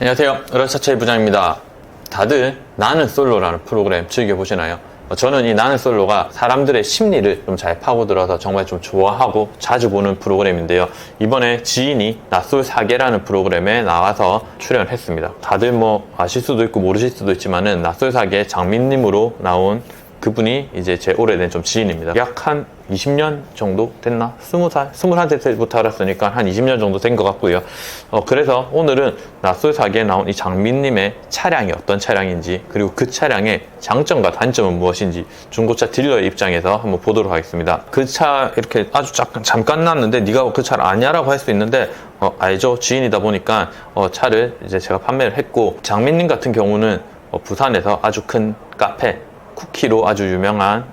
안녕하세요. 러차차이 부장입니다. 다들 나는 솔로라는 프로그램 즐겨보시나요? 저는 이 나는 솔로가 사람들의 심리를 좀 잘 파고들어서 정말 좀 좋아하고 자주 보는 프로그램인데요. 이번에 지인이 낯솔 사계라는 프로그램에 나와서 출연을 했습니다. 다들 뭐 아실 수도 있고 모르실 수도 있지만은 낯솔 사계 장민님으로 나온 그분이 이제 제 오래된 좀 지인입니다. 약 한 20년 정도 됐나? 20살? 21살 때부터 알았으니까 한 20년 정도 된 것 같고요. 그래서 오늘은 낯솔 사계에 나온 이 장민님의 차량이 어떤 차량인지, 그리고 그 차량의 장점과 단점은 무엇인지 중고차 딜러의 입장에서 한번 보도록 하겠습니다. 그 차 이렇게 아주 잠깐 놨는데 네가 그 차를 아냐라고 할 수 있는데 알죠? 지인이다 보니까 차를 이제 제가 판매를 했고, 장민님 같은 경우는 부산에서 아주 큰 카페 쿠키로 아주 유명한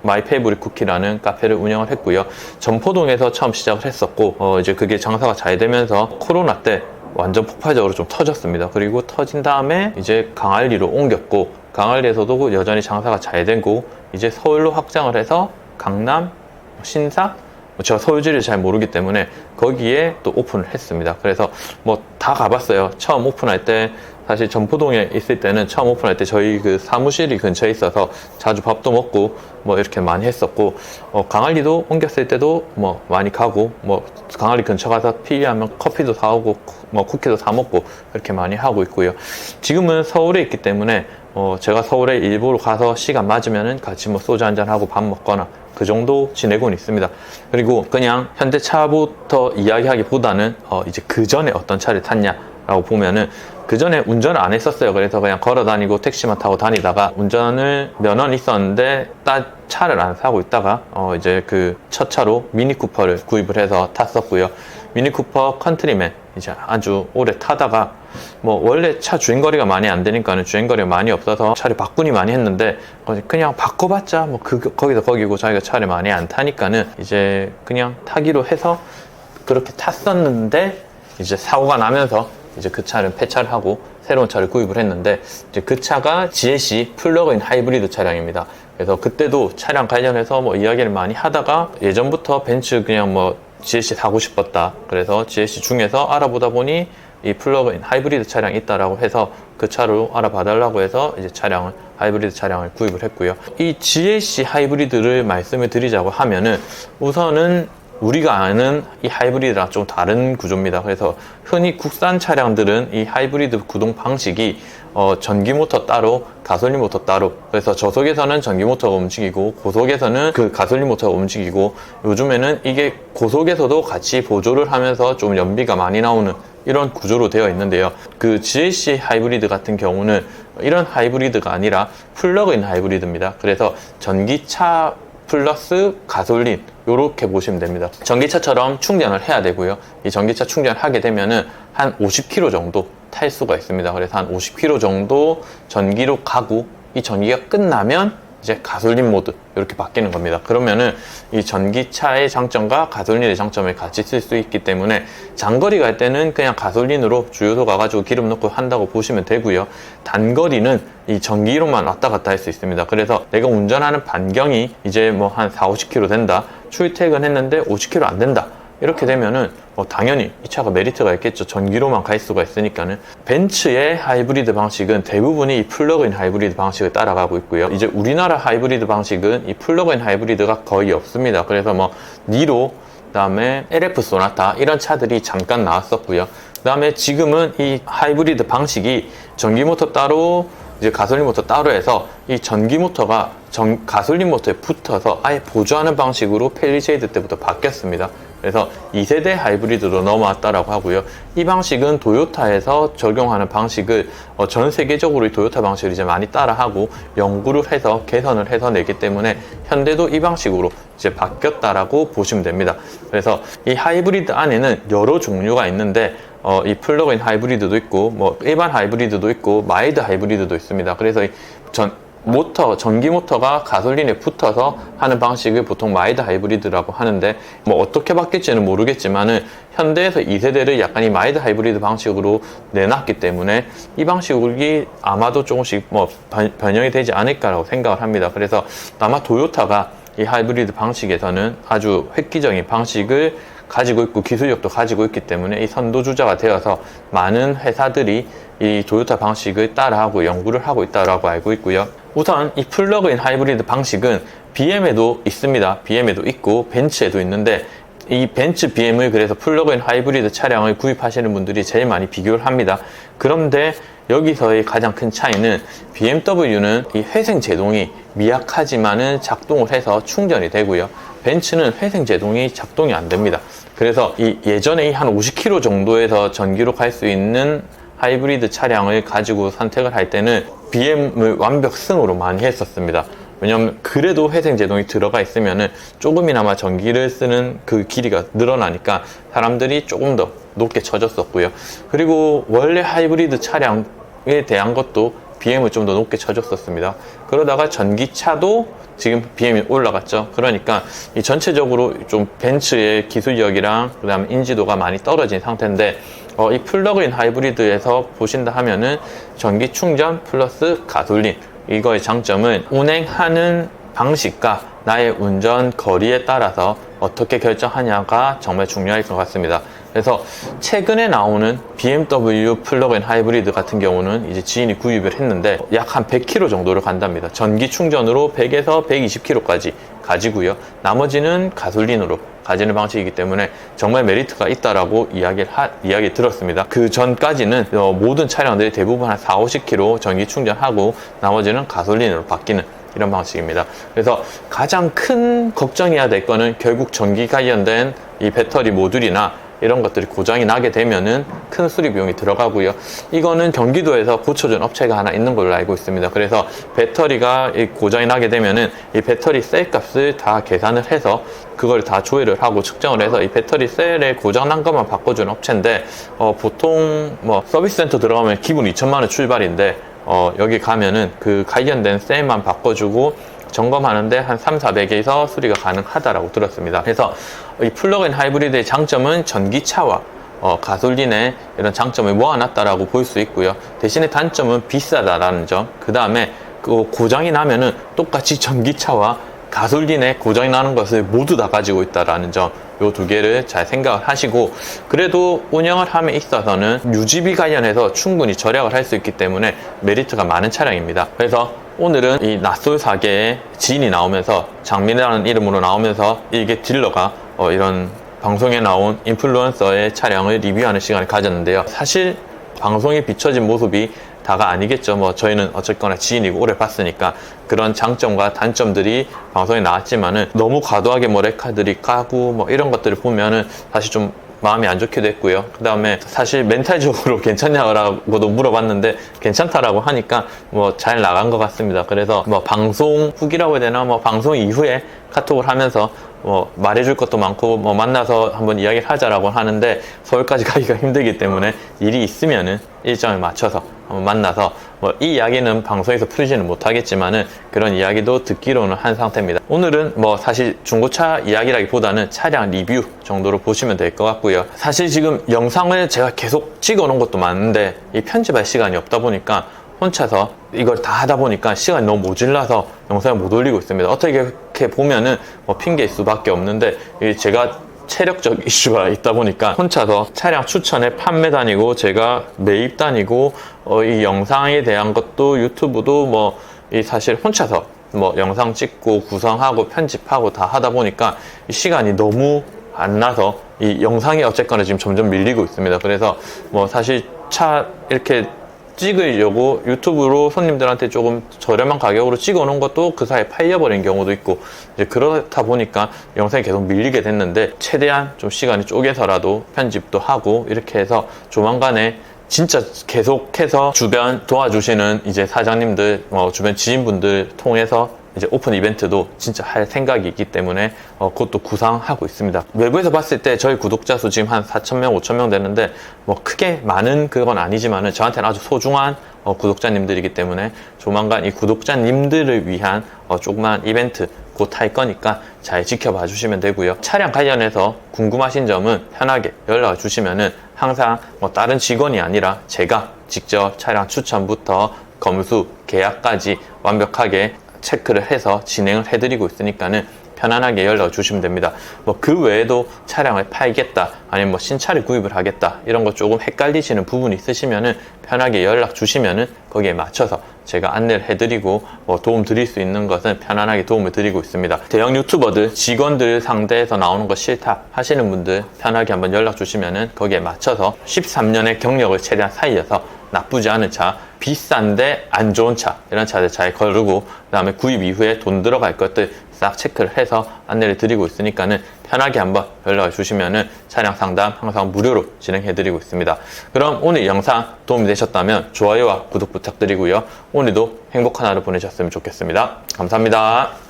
마이 페이보릿 쿠키라는 카페를 운영을 했고요. 점포동에서 처음 시작을 했었고, 이제 그게 장사가 잘 되면서 코로나 때 완전 폭발적으로 좀 터졌습니다. 그리고 터진 다음에 이제 강알리로 옮겼고, 강알리에서도 여전히 장사가 잘 되고, 이제 서울로 확장을 해서 강남, 신사, 제가 서울지를 잘 모르기 때문에 거기에 또 오픈을 했습니다. 그래서 뭐 다 가봤어요. 처음 오픈할 때, 사실 점포동에 있을 때는 처음 오픈할 때 저희 그 사무실이 근처에 있어서 자주 밥도 먹고 뭐 이렇게 많이 했었고, 강알리도 옮겼을 때도 뭐 많이 가고, 뭐 강알리 근처 가서 필요하면 커피도 사오고 뭐 쿠키도 사 먹고 이렇게 많이 하고 있고요. 지금은 서울에 있기 때문에 제가 서울에 일부러 가서 시간 맞으면은 같이 뭐 소주 한잔 하고 밥 먹거나 그 정도 지내고는 있습니다. 그리고 그냥 현대차부터 이야기하기보다는 이제 그 전에 어떤 차를 탔냐라고 보면은, 그 전에 운전을 안 했었어요. 그래서 그냥 걸어 다니고 택시만 타고 다니다가 운전을 면허는 있었는데 차를 안 사고 있다가 이제 그 첫 차로 미니쿠퍼를 구입을 해서 탔었고요. 미니쿠퍼 컨트리맨 이제 아주 오래 타다가 뭐 원래 차 주행거리가 많이 안 되니까는 주행거리가 많이 없어서 차를 바꾸니 많이 했는데, 그냥 바꿔봤자 뭐 거기서 거기고 자기가 차를 많이 안 타니까는 이제 그냥 타기로 해서 그렇게 탔었는데, 이제 사고가 나면서 이제 그 차를 폐차를 하고 새로운 차를 구입을 했는데, 이제 그 차가 GLC 플러그인 하이브리드 차량입니다. 그래서 그때도 차량 관련해서 뭐 이야기를 많이 하다가, 예전부터 벤츠 그냥 뭐 GLC 사고 싶었다. 그래서 GLC 중에서 알아보다 보니 이 플러그인 하이브리드 차량이 있다라고 해서 그 차로 알아봐달라고 해서 이제 하이브리드 차량을 구입을 했고요. 이 GLC 하이브리드를 말씀을 드리자고 하면은, 우선은 우리가 아는 이 하이브리드랑 좀 다른 구조입니다. 그래서 흔히 국산 차량들은 이 하이브리드 구동 방식이 전기 모터 따로, 가솔린 모터 따로, 그래서 저속에서는 전기 모터가 움직이고 고속에서는 그 가솔린 모터가 움직이고, 요즘에는 이게 고속에서도 같이 보조를 하면서 좀 연비가 많이 나오는 이런 구조로 되어 있는데요. 그 GLC 하이브리드 같은 경우는 이런 하이브리드가 아니라 플러그인 하이브리드입니다. 그래서 전기차 플러스 가솔린, 요렇게 보시면 됩니다. 전기차처럼 충전을 해야 되고요. 이 전기차 충전을 하게 되면은 한 50km 정도 탈 수가 있습니다. 그래서 한 50km 정도 전기로 가고, 이 전기가 끝나면 이제 가솔린 모드 이렇게 바뀌는 겁니다. 그러면은 이 전기차의 장점과 가솔린의 장점을 같이 쓸 수 있기 때문에 장거리 갈 때는 그냥 가솔린으로 주유소 가가지고 기름 넣고 한다고 보시면 되고요. 단거리는 이 전기로만 왔다 갔다 할 수 있습니다. 그래서 내가 운전하는 반경이 이제 뭐 한 40-50km 된다, 출퇴근했는데 50km 안 된다, 이렇게 되면은 당연히 이 차가 메리트가 있겠죠. 전기로만 갈 수가 있으니까는. 벤츠의 하이브리드 방식은 대부분이 이 플러그인 하이브리드 방식을 따라가고 있고요. 이제 우리나라 하이브리드 방식은 이 플러그인 하이브리드가 거의 없습니다. 그래서 뭐 니로, 그다음에 LF 소나타 이런 차들이 잠깐 나왔었고요. 그다음에 지금은 이 하이브리드 방식이 전기 모터 따로, 이제 가솔린 모터 따로 해서 이 전기 모터가 가솔린 모터에 붙어서 아예 보조하는 방식으로 펠리세이드 때부터 바뀌었습니다. 그래서 2세대 하이브리드로 넘어왔다라고 하고요. 이 방식은 도요타에서 적용하는 방식을 전 세계적으로 이 도요타 방식을 이제 많이 따라하고 연구를 해서 개선을 해서 내기 때문에 현대도 이 방식으로 이제 바뀌었다라고 보시면 됩니다. 그래서 이 하이브리드 안에는 여러 종류가 있는데, 이 플러그인 하이브리드도 있고, 뭐 일반 하이브리드도 있고, 마일드 하이브리드도 있습니다. 그래서 전기 모터가 가솔린에 붙어서 하는 방식을 보통 마일드 하이브리드라고 하는데, 뭐 어떻게 바뀔지는 모르겠지만은 현대에서 2세대를 약간 이 마일드 하이브리드 방식으로 내놨기 때문에 이 방식이 아마도 조금씩 뭐 변형이 되지 않을까라고 생각을 합니다. 그래서 아마 도요타가 이 하이브리드 방식에서는 아주 획기적인 방식을 가지고 있고 기술력도 가지고 있기 때문에 이 선도주자가 되어서 많은 회사들이 이 토요타 방식을 따라하고 연구를 하고 있다고 알고 있고요. 우선 이 플러그인 하이브리드 방식은 BM에도 있습니다. BM에도 있고 벤츠에도 있는데, 이 벤츠 BM을 그래서 플러그인 하이브리드 차량을 구입하시는 분들이 제일 많이 비교를 합니다. 그런데 여기서의 가장 큰 차이는 BMW는 이 회생 제동이 미약하지만은 작동을 해서 충전이 되고요. 벤츠는 회생 제동이 작동이 안 됩니다. 그래서 이 예전에 한 50km 정도에서 전기로 갈 수 있는 하이브리드 차량을 가지고 선택을 할 때는 BM을 완벽승으로 많이 했었습니다. 왜냐면 그래도 회생 제동이 들어가 있으면은 조금이나마 전기를 쓰는 그 길이가 늘어나니까 사람들이 조금 더 높게 쳐줬었고요. 그리고 원래 하이브리드 차량에 대한 것도 BM을 좀 더 높게 쳐줬었습니다. 그러다가 전기차도 지금 BM이 올라갔죠. 그러니까 이 전체적으로 좀 벤츠의 기술력이랑 그 다음에 인지도가 많이 떨어진 상태인데, 이 플러그인 하이브리드에서 보신다 하면은 전기 충전 플러스 가솔린, 이거의 장점은 운행하는 방식과 나의 운전 거리에 따라서 어떻게 결정하냐가 정말 중요할 것 같습니다. 그래서 최근에 나오는 BMW 플러그인 하이브리드 같은 경우는 이제 지인이 구입을 했는데 약 한 100km 정도를 간답니다. 전기 충전으로 100에서 120km까지 가지고요. 나머지는 가솔린으로 가지는 방식이기 때문에 정말 메리트가 있다라고 이야기 들었습니다. 그 전까지는 모든 차량들이 대부분 한 40-50km 전기 충전하고 나머지는 가솔린으로 바뀌는 이런 방식입니다. 그래서 가장 큰 걱정해야 될 거는 결국 전기 관련된 이 배터리 모듈이나 이런 것들이 고장이 나게 되면은 큰 수리 비용이 들어가고요. 이거는 경기도에서 고쳐준 업체가 하나 있는 걸로 알고 있습니다. 그래서 배터리가 고장이 나게 되면은 이 배터리 셀 값을 다 계산을 해서 그걸 다 조회를 하고 측정을 해서 이 배터리 셀에 고장 난 것만 바꿔주는 업체인데, 보통 뭐 서비스 센터 들어가면 기본 2천만 원 출발인데, 여기 가면은 그 관련된 셀만 바꿔주고 점검하는데 한 300~400에서 수리가 가능하다라고 들었습니다. 그래서 이 플러그인 하이브리드의 장점은 전기차와 가솔린의 이런 장점을 모아놨다라고 볼 수 있고요. 대신에 단점은 비싸다라는 점, 그 다음에 그 고장이 나면은 똑같이 전기차와 가솔린에 고장이 나는 것을 모두 다 가지고 있다라는 점, 요 두 개를 잘 생각을 하시고, 그래도 운영을 함에 있어서는 유지비 관련해서 충분히 절약을 할 수 있기 때문에 메리트가 많은 차량입니다. 그래서 오늘은 이 낯솔 사계의 지인이 나오면서, 장민이라는 이름으로 나오면서 이게 딜러가 이런 방송에 나온 인플루언서의 차량을 리뷰하는 시간을 가졌는데요. 사실 방송에 비춰진 모습이 다가 아니겠죠. 뭐 저희는 어쨌거나 지인이고 오래 봤으니까 그런 장점과 단점들이 방송에 나왔지만은 너무 과도하게 뭐 레카들이 까고 뭐 이런 것들을 보면은 사실 좀 마음이 안 좋게 됐고요. 그 다음에 사실 멘탈적으로 괜찮냐고도 물어봤는데 괜찮다라고 하니까 뭐 잘 나간 것 같습니다. 그래서 뭐 방송 후기라고 해야 되나, 뭐 방송 이후에 카톡을 하면서 뭐 말해줄 것도 많고 뭐 만나서 한번 이야기를 하자라고 하는데 서울까지 가기가 힘들기 때문에 일이 있으면은 일정을 맞춰서 한번 만나서 뭐 이 이야기는 방송에서 풀지는 못하겠지만은 그런 이야기도 듣기로는 한 상태입니다. 오늘은 뭐 사실 중고차 이야기라기보다는 차량 리뷰 정도로 보시면 될 것 같고요. 사실 지금 영상을 제가 계속 찍어 놓은 것도 많은데 이 편집할 시간이 없다 보니까 혼자서 이걸 다 하다 보니까 시간이 너무 모질라서 영상을 못 올리고 있습니다. 어떻게 보면은 뭐 핑계일 수밖에 없는데, 제가 체력적 이슈가 있다 보니까 혼자서 차량 추천에 판매 다니고 제가 매입 다니고 이 영상에 대한 것도 유튜브도 뭐 사실 혼자서 뭐 영상 찍고 구성하고 편집하고 다 하다 보니까 이 시간이 너무 안 나서 이 영상이 어쨌거나 지금 점점 밀리고 있습니다. 그래서 뭐 사실 차 이렇게 찍으려고 유튜브로 손님들한테 조금 저렴한 가격으로 찍어 놓은 것도 그 사이에 팔려버린 경우도 있고, 이제 그렇다 보니까 영상이 계속 밀리게 됐는데, 최대한 좀 시간이 쪼개서라도 편집도 하고 이렇게 해서 조만간에 진짜 계속해서 주변 도와주시는 이제 사장님들, 주변 지인분들 통해서 이제 오픈 이벤트도 진짜 할 생각이 있기 때문에 그것도 구상하고 있습니다. 외부에서 봤을 때 저희 구독자 수 지금 한 4,000명, 5,000명 되는데 뭐 크게 많은 그건 아니지만은 저한테는 아주 소중한 구독자님들이기 때문에 조만간 이 구독자님들을 위한 조그만 이벤트 곧 할 거니까 잘 지켜봐 주시면 되고요. 차량 관련해서 궁금하신 점은 편하게 연락을 주시면은 항상 뭐 다른 직원이 아니라 제가 직접 차량 추천부터 검수, 계약까지 완벽하게 체크를 해서 진행을 해드리고 있으니까는 편안하게 연락을 주시면 됩니다. 뭐 그 외에도 차량을 팔겠다, 아니면 뭐 신차를 구입을 하겠다, 이런 거 조금 헷갈리시는 부분이 있으시면은 편하게 연락 주시면은 거기에 맞춰서 제가 안내를 해드리고 뭐 도움 드릴 수 있는 것은 편안하게 도움을 드리고 있습니다. 대형 유튜버들, 직원들 상대에서 나오는 거 싫다 하시는 분들 편하게 한번 연락 주시면은 거기에 맞춰서 13년의 경력을 최대한 살려서 나쁘지 않은 차, 비싼데 안 좋은 차, 이런 차들 잘 거르고 그 다음에 구입 이후에 돈 들어갈 것들 싹 체크를 해서 안내를 드리고 있으니까는 편하게 한번 연락을 주시면은 차량 상담 항상 무료로 진행해 드리고 있습니다. 그럼 오늘 영상 도움이 되셨다면 좋아요와 구독 부탁드리고요. 오늘도 행복한 하루 보내셨으면 좋겠습니다. 감사합니다.